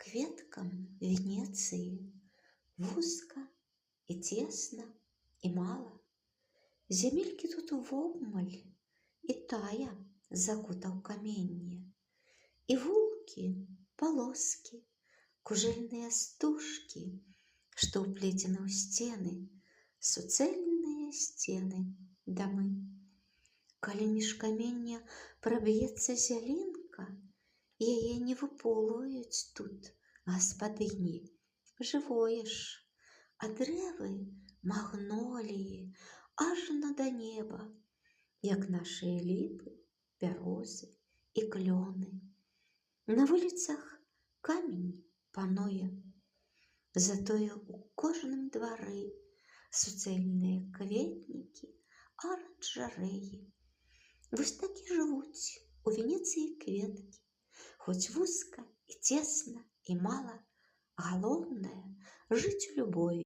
кветкам Венеции вузка і цесна і мала. Зямелькі тут увобмаль, і тая закута ў каменне. І вулкі, палоскі, кужэльныя стужкі, што ўплецены ў сцены, суцэльныя сцены, дамы. Калі між камення праб'ецца зялінка, яе не выполваюць тут гаспадыні, жывое ж, а дрэвы магноліі ажно да неба, як нашыя ліпы, бярозы і клёны. На вуліцах камень пануе, затое ў кожным двары суцэльныя кветнікі, аранжарэі. Вось так і жывуць у Венецыі кветкі, хоць вузка і цесна і мала, галоўнае жыць у любові.